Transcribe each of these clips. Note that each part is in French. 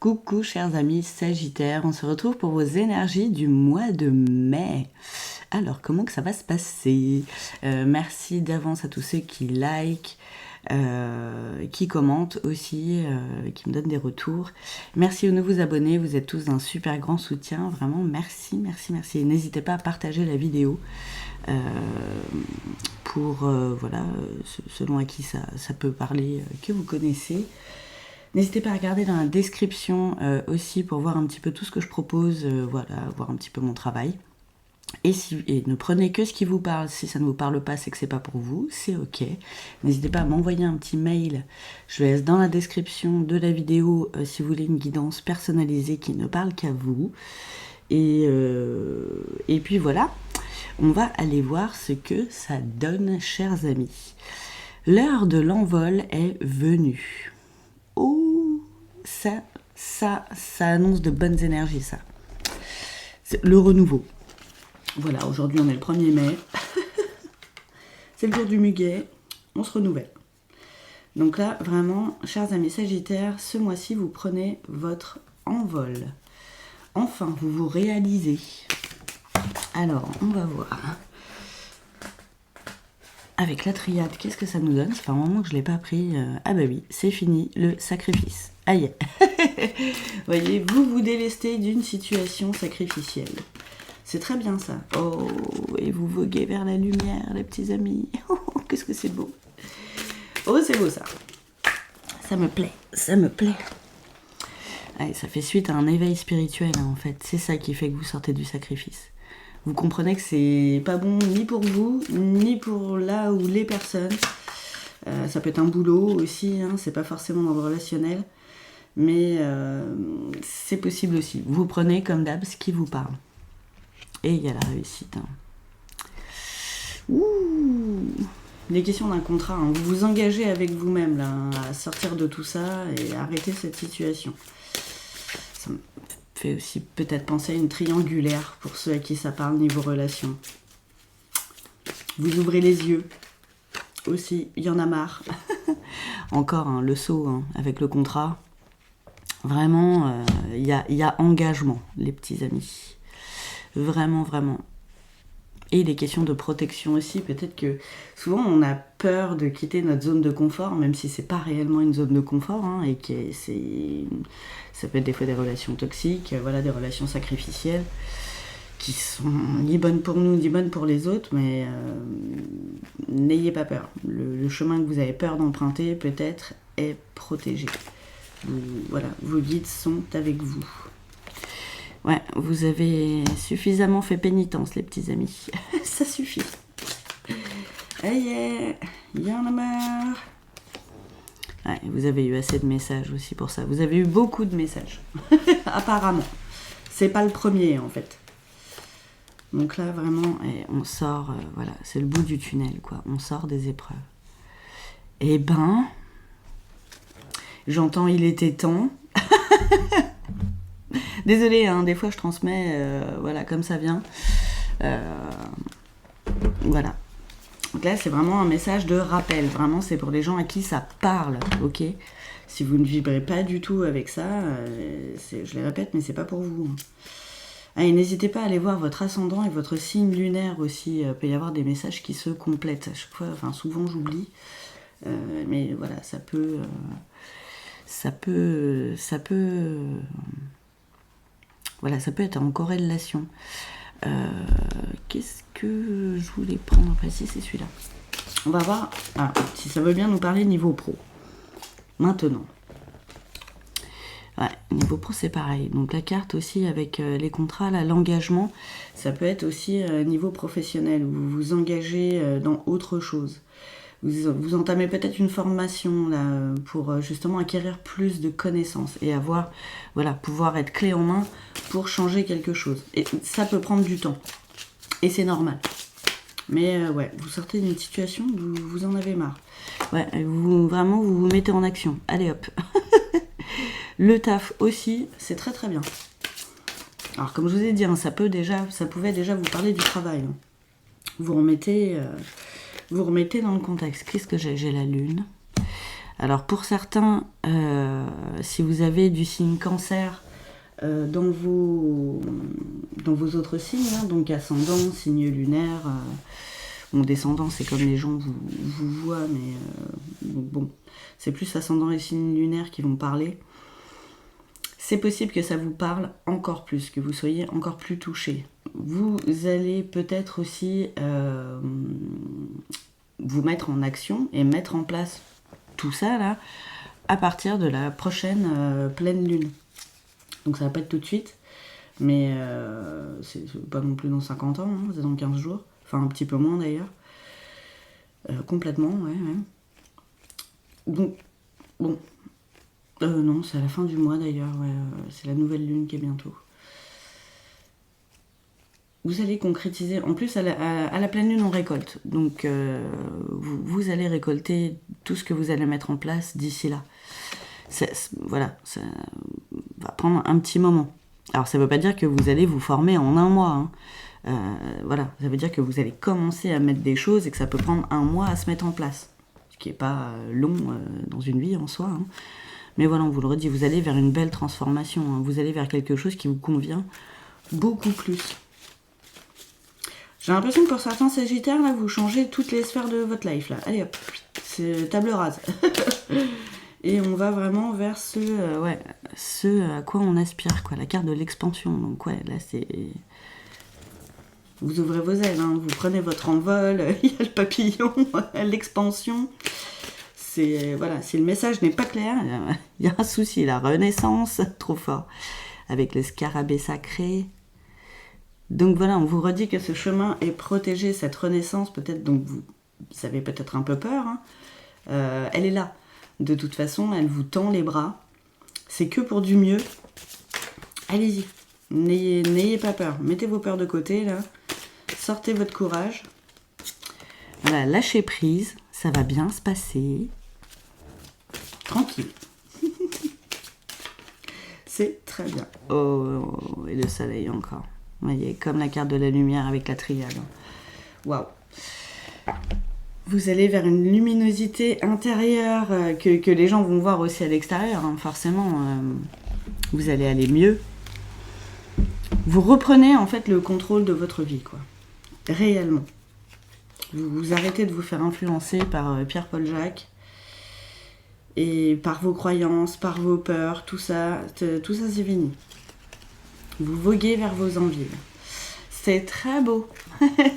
Coucou chers amis Sagittaires, on se retrouve pour vos énergies du mois de mai. Alors comment que ça va se passer? Merci d'avance à tous ceux qui like, qui commentent aussi, qui me donnent des retours. Merci aux nouveaux abonnés, vous êtes tous d'un super grand soutien, vraiment merci, merci, merci. Et n'hésitez pas à partager la vidéo pour, voilà, selon à qui ça peut parler, que vous connaissez. N'hésitez pas à regarder dans la description aussi pour voir un petit peu tout ce que je propose, voilà, voir un petit peu mon travail. Et ne prenez que ce qui vous parle. Si ça ne vous parle pas, c'est que c'est pas pour vous, c'est ok. N'hésitez pas à m'envoyer un petit mail. Je laisse dans la description de la vidéo si vous voulez une guidance personnalisée qui ne parle qu'à vous. Et puis voilà, on va aller voir ce que ça donne, chers amis. L'heure de l'envol est venue. Oh, ça annonce de bonnes énergies, ça. C'est le renouveau. Voilà, aujourd'hui on est le 1er mai. C'est le jour du muguet. On se renouvelle. Donc là, vraiment, chers amis Sagittaires, ce mois-ci, vous prenez votre envol. Enfin, vous vous réalisez. Alors, on va voir. Avec la triade, qu'est-ce que ça nous donne? Ça fait un moment que je ne l'ai pas pris. Ah bah oui, c'est fini, le sacrifice. Aïe. Voyez, vous vous délestez d'une situation sacrificielle. C'est très bien ça. Oh, et vous voguez vers la lumière, les petits amis. Oh, qu'est-ce que c'est beau. Oh, c'est beau ça. Ça me plaît, ça me plaît. Allez, ça fait suite à un éveil spirituel, hein, en fait. C'est ça qui fait que vous sortez du sacrifice. Vous comprenez que c'est pas bon ni pour vous, ni pour là ou les personnes. Ça peut être un boulot aussi, hein, c'est pas forcément dans le relationnel. Mais c'est possible aussi. Vous prenez comme d'hab ce qui vous parle. Et il y a la réussite. Hein. Ouh, les questions d'un contrat. Hein. Vous vous engagez avec vous-même là, à sortir de tout ça et arrêter cette situation. Ça me fait aussi peut-être penser à une triangulaire pour ceux à qui ça parle niveau relation. Vous ouvrez les yeux. Aussi, il y en a marre. Encore hein, le saut hein, avec le contrat. Vraiment, il y a engagement, les petits amis. Vraiment, vraiment. Et les questions de protection aussi. Peut-être que souvent, on a peur de quitter notre zone de confort, même si c'est pas réellement une zone de confort, hein, et que ça peut être des fois des relations toxiques, voilà, des relations sacrificielles, qui sont ni bonnes pour nous, ni bonnes pour les autres, mais n'ayez pas peur. Le chemin que vous avez peur d'emprunter, peut-être, est protégé. Voilà, vos guides sont avec vous. Ouais, vous avez suffisamment fait pénitence, les petits amis. Ça suffit. Aïe, il y en a marre. Ouais, vous avez eu assez de messages aussi pour ça. Vous avez eu beaucoup de messages. Apparemment. C'est pas le premier, en fait. Donc là, vraiment, on sort, voilà, c'est le bout du tunnel, quoi. On sort des épreuves. Eh ben, j'entends il était temps. Désolée, hein, des fois je transmets, voilà, comme ça vient. Voilà. Donc là, c'est vraiment un message de rappel. Vraiment, c'est pour les gens à qui ça parle, ok? Si vous ne vibrez pas du tout avec ça, je les répète, mais c'est pas pour vous. Hein. Ah, et n'hésitez pas à aller voir votre ascendant et votre signe lunaire aussi. Il peut y avoir des messages qui se complètent à chaque fois. Enfin, souvent j'oublie. Mais voilà, ça peut... Voilà, ça peut être en corrélation. Qu'est-ce que je voulais prendre après? Si, c'est celui-là. On va voir si ça veut bien nous parler niveau pro. Maintenant. Ouais, niveau pro, c'est pareil. Donc la carte aussi avec les contrats, là, l'engagement, ça peut être aussi niveau professionnel. Vous vous engagez dans autre chose. Vous entamez peut-être une formation là, pour justement acquérir plus de connaissances et avoir, voilà, pouvoir être clé en main pour changer quelque chose. Et ça peut prendre du temps. Et c'est normal. Mais ouais, vous sortez d'une situation où vous en avez marre. Ouais, vraiment, vous vous mettez en action. Allez hop. Le taf aussi, c'est très très bien. Alors comme je vous ai dit, hein, ça pouvait déjà vous parler du travail. Hein. Vous remettez dans le contexte. Qu'est-ce que j'ai? J'ai la lune. Alors pour certains, si vous avez du signe cancer dans vos autres signes, hein, donc ascendant, signe lunaire, bon, descendant c'est comme les gens vous voient, mais bon, c'est plus ascendant et signe lunaire qui vont parler. C'est possible que ça vous parle encore plus, que vous soyez encore plus touché. Vous allez peut-être aussi vous mettre en action et mettre en place tout ça là à partir de la prochaine pleine lune. Donc ça va pas être tout de suite, mais c'est pas non plus dans 50 ans, hein, c'est dans 15 jours. Enfin un petit peu moins d'ailleurs. Complètement, ouais. Donc, bon. Non, c'est à la fin du mois d'ailleurs, ouais, c'est la nouvelle lune qui est bientôt. Vous allez concrétiser, en plus à la pleine lune on récolte, donc vous allez récolter tout ce que vous allez mettre en place d'ici là. Voilà, ça va prendre un petit moment. Alors ça ne veut pas dire que vous allez vous former en un mois, hein. Voilà, ça veut dire que vous allez commencer à mettre des choses et que ça peut prendre un mois à se mettre en place, ce qui n'est pas long dans une vie en soi, hein. Mais voilà, on vous le redit, vous allez vers une belle transformation, hein. Vous allez vers quelque chose qui vous convient beaucoup plus. J'ai l'impression que pour certains sagittaires, là, vous changez toutes les sphères de votre life, là. Allez hop, c'est table rase. Et on va vraiment vers ce à quoi on aspire, quoi, la carte de l'expansion. Donc ouais, là c'est... Vous ouvrez vos ailes, hein, vous prenez votre envol, il y a le papillon, l'expansion. Voilà, si le message n'est pas clair, il y a un souci, la renaissance, trop fort, avec le scarabée sacré. Donc voilà, on vous redit que ce chemin est protégé, cette renaissance, peut-être, donc vous avez peut-être un peu peur, hein. Elle est là. De toute façon, elle vous tend les bras. C'est que pour du mieux. Allez-y, n'ayez pas peur. Mettez vos peurs de côté, là. Sortez votre courage. Voilà, lâchez prise, ça va bien se passer. Tranquille. C'est très bien. Oh, et le soleil encore. Vous voyez, comme la carte de la lumière avec la triade. Waouh. Vous allez vers une luminosité intérieure que les gens vont voir aussi à l'extérieur, hein, forcément. Vous allez aller mieux. Vous reprenez en fait le contrôle de votre vie, quoi. Réellement. Vous arrêtez de vous faire influencer par Pierre-Paul Jacques et par vos croyances, par vos peurs, tout ça c'est fini. Vous voguez vers vos envies. C'est très beau.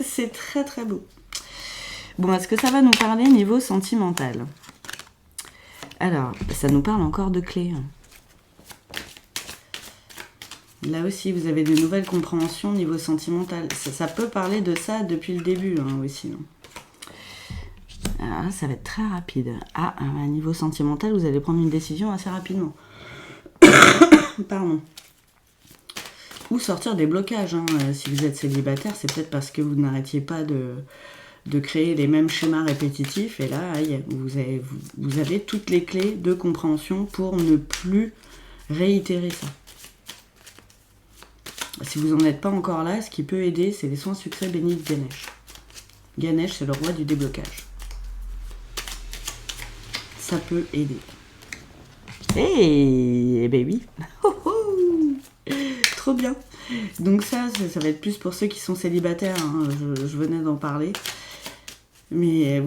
C'est très très beau. Bon, est-ce que ça va nous parler niveau sentimental? Alors, ça nous parle encore de clés. Là aussi, vous avez de nouvelles compréhensions niveau sentimental. Ça peut parler de ça depuis le début, hein, aussi. Alors là, ça va être très rapide. Ah, à niveau sentimental, vous allez prendre une décision assez rapidement. Pardon. Ou sortir des blocages, hein. Si vous êtes célibataire, c'est peut-être parce que vous n'arrêtiez pas de créer les mêmes schémas répétitifs. Et là, vous avez toutes les clés de compréhension pour ne plus réitérer ça. Si vous n'en êtes pas encore là, ce qui peut aider, c'est les soins sucrés bénis de Ganesh. Ganesh, c'est le roi du déblocage. Ça peut aider. Hey, baby. Trop bien. Donc ça va être plus pour ceux qui sont célibataires, hein. Je venais d'en parler. Mais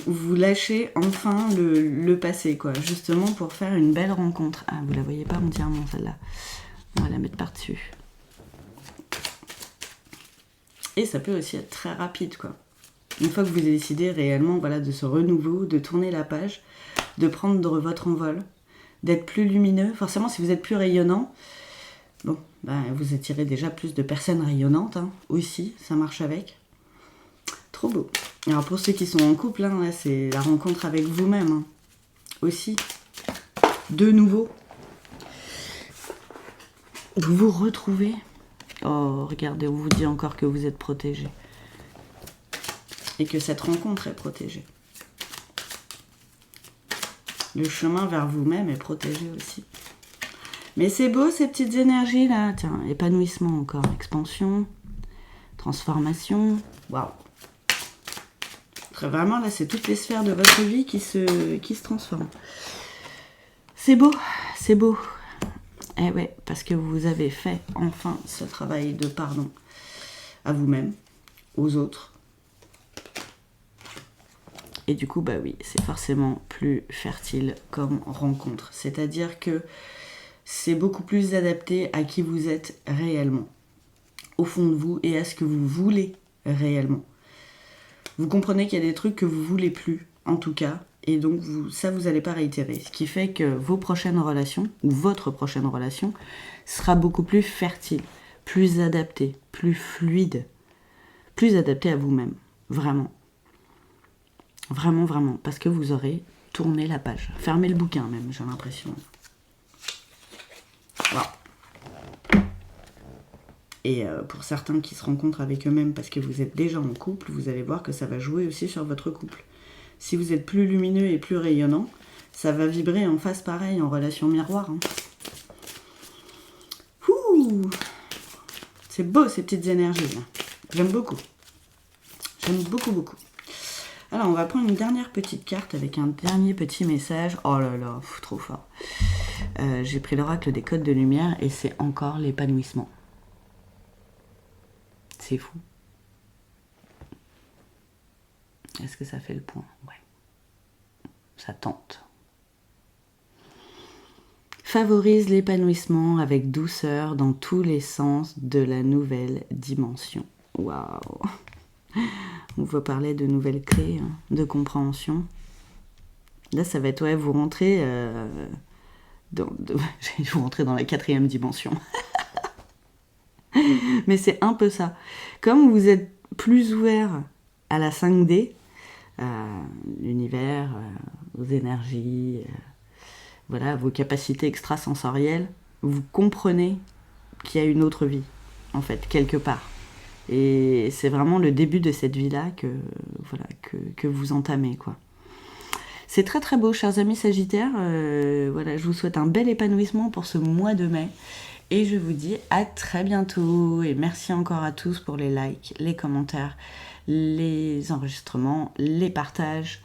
vous lâchez enfin le passé, quoi. Justement pour faire une belle rencontre. Ah, vous la voyez pas entièrement, celle-là. On va la mettre par-dessus. Et ça peut aussi être très rapide, quoi. Une fois que vous avez décidé réellement, voilà, de ce renouveau, de tourner la page, de prendre votre envol, d'être plus lumineux. Forcément, si vous êtes plus rayonnant, bon, vous attirez déjà plus de personnes rayonnantes, hein, aussi, ça marche avec. Trop beau. Alors pour ceux qui sont en couple, hein, là, c'est la rencontre avec vous-même, hein, aussi. De nouveau. Vous vous retrouvez. Oh, regardez, on vous dit encore que vous êtes protégé. Et que cette rencontre est protégée. Le chemin vers vous-même est protégé aussi. Mais c'est beau ces petites énergies là. Tiens, épanouissement encore, expansion, transformation. Waouh. Vraiment, là, c'est toutes les sphères de votre vie qui se transforment. C'est beau, c'est beau. Eh ouais, parce que vous avez fait enfin ce travail de pardon à vous-même, aux autres. Et du coup, bah oui, c'est forcément plus fertile comme rencontre. C'est-à-dire que c'est beaucoup plus adapté à qui vous êtes réellement, au fond de vous, et à ce que vous voulez réellement. Vous comprenez qu'il y a des trucs que vous voulez plus, en tout cas, et donc vous n'allez pas réitérer. Ce qui fait que vos prochaines relations, ou votre prochaine relation, sera beaucoup plus fertile, plus adaptée, plus fluide, plus adaptée à vous-même, vraiment. Vraiment, vraiment, parce que vous aurez tourné la page. Fermé le bouquin même, j'ai l'impression. Voilà. Et pour certains qui se rencontrent avec eux-mêmes parce que vous êtes déjà en couple, vous allez voir que ça va jouer aussi sur votre couple. Si vous êtes plus lumineux et plus rayonnant, ça va vibrer en face pareil, en relation miroir. Hein. Ouh, c'est beau ces petites énergies là. J'aime beaucoup. J'aime beaucoup, beaucoup. Alors, on va prendre une dernière petite carte avec un dernier petit message. Oh là là, trop fort. J'ai pris l'oracle des codes de lumière et c'est encore l'épanouissement. C'est fou. Est-ce que ça fait le point? Ouais. Ça tente. Favorise l'épanouissement avec douceur dans tous les sens de la nouvelle dimension. Waouh! On va parler de nouvelles clés, hein, de compréhension. Là, ça va être, ouais, vous rentrez vous rentrez dans la 4e dimension. Mais c'est un peu ça. Comme vous êtes plus ouvert à la 5D, l'univers, aux énergies, voilà, vos capacités extrasensorielles, vous comprenez qu'il y a une autre vie, en fait, quelque part. Et c'est vraiment le début de cette vie-là que vous entamez, quoi. C'est très très beau, chers amis Sagittaires. Voilà, je vous souhaite un bel épanouissement pour ce mois de mai. Et je vous dis à très bientôt. Et merci encore à tous pour les likes, les commentaires, les enregistrements, les partages,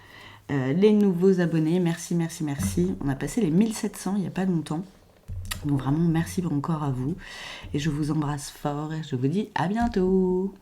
les nouveaux abonnés. Merci, merci, merci. On a passé les 1700 il n'y a pas longtemps. Donc vraiment, merci encore à vous. Et je vous embrasse fort et je vous dis à bientôt.